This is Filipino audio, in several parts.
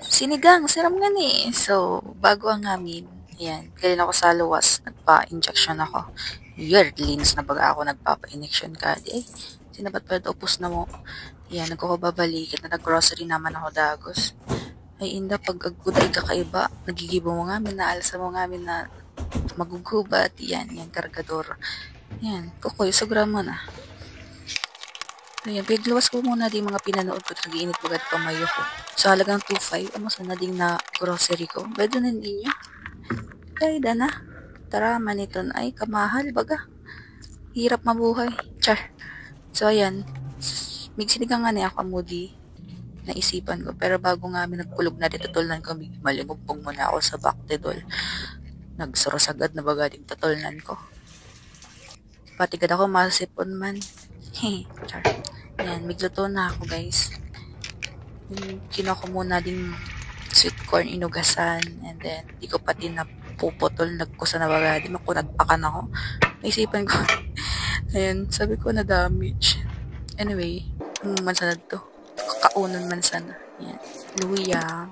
Sinigang, siram nga ni. So, bago ang amin, ayan, galing ako sa luwas, nagpa-injection ako. Yearlings na baga ako nagpapa-injection ka. Di, sinabat pa upos na mo. Ayan, nagkakababalik na nag-grocery naman ako dagos. Ay, inda, pag agbuday ka kaiba, nagigibo mo nga, minaalsa mo nga, na magugubat. Yan, kargador. Yan, kukoy, sogra mo na. Ayan, pigluwas ko muna di mga pinanood ko, nag-iinit bagad pamayo ko. So, halagang 2.5, amo sa na ding na grocery ko. Bedo na ninyo. Kaya na. Tara, maniton ay kamahal baga. Hirap mabuhay. Char. So, ayan. Migsinigang nga niya ako moody. Naisipan ko. Pero bago nga kami nagkulog na dito, tulnan ko, malimubong muna ako sa baktedol. Nagsuros agad na baga din tatulnan ko. Pati gad ako masipon man. Char. Ayan, migluto na ako guys. Kinuha ko muna din sweet corn inugasan and then di ko pa din napuputol nagkusa na baga. Di ko nagpakan ako. Naisipan ko. Ayan, sabi ko na damage. Anyway, mansanad to. Kakaunan man sana. Ayan, luya.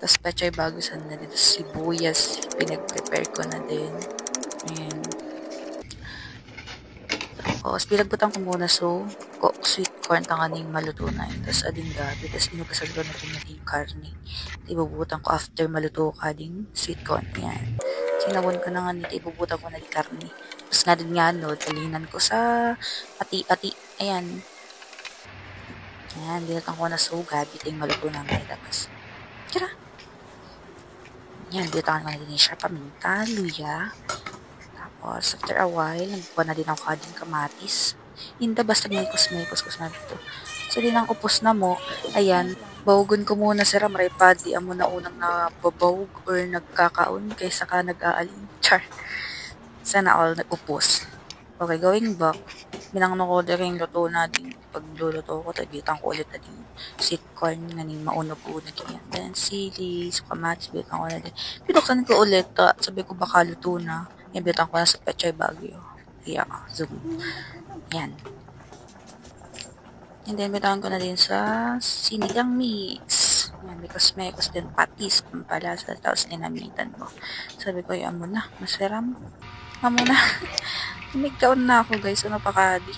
Tapos pechay bago sana din. Tapos sibuyas. Pinag-prepare ko na din. Ayan. Tapos, pinagbutan ko muna so, sweet corn tanganing maluto na yun. Tapos, ading gabi. Tapos, inugasan ko na rin yung karne. Ibubutan ko after maluto ka ding sweet corn. Yan. Sinawon ko na nga nito. Ibubutan ko na yung karne. Tapos, nga din nga, no, dalinan ko sa ati-ati. Ayan. Ayan, dinatan ko na so, gabi ting maluto na nga. Tapos, tira. Yan, dinatan ko na din siya. Paminta, luya. Tapos, after a while, nagbuka na din ako kading kamatis. Hindi, basta may kusmekos na dito. So, din ang upos na mo, ayan, bawagon ko muna si Ramray Padi, amo na unang nababawag or nagkakaon kaysa ka nag-aalin. Char. Sana all nag-upos. Okay, going back, minangno ko din luto na din. Pagluluto ko, tagitan ko ulit na din sweet corn na din, maunog-unag yan. Then, sili, so kamatis, bitan ko na din. Pinuksan ko ulit, sabi ko baka luto na. Ibitan ko na sa Pechay Baguio. Yeah, zoom. Yan. And then, bitawan ko na din sa sinigang mix. Yan, because may din patis, pampalasa, tapos ninamitan ko. Sabi ko, yan mo na, masaram. Amo na. Nagkaon na ako, guys. Ano pa kadi?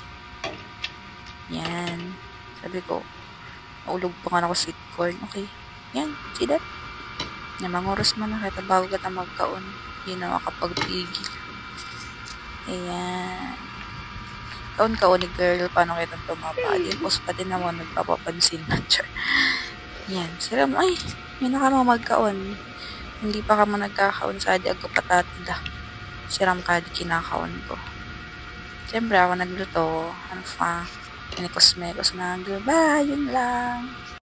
Yan. Sabi ko, naulog pa nga ako sweet corn. Okay. Yan, see that? Yan, mga oras man na, kahit bago ka na magkaon. Hindi na makapagpigil. Ayan. Kaon-kaon ni girl, paano kita tumapa? Di post pa din naman, nagpapapansin na siya. Ayan. Sila mo, ay, may nakama magkaon. Hindi pa ka mo nagkakaon sa adi, ako patatida. Siram ka di kinakaon ko. Siyempre, ako nagluto. Ano pa? Pinikos-mekos na. Bye, yun lang.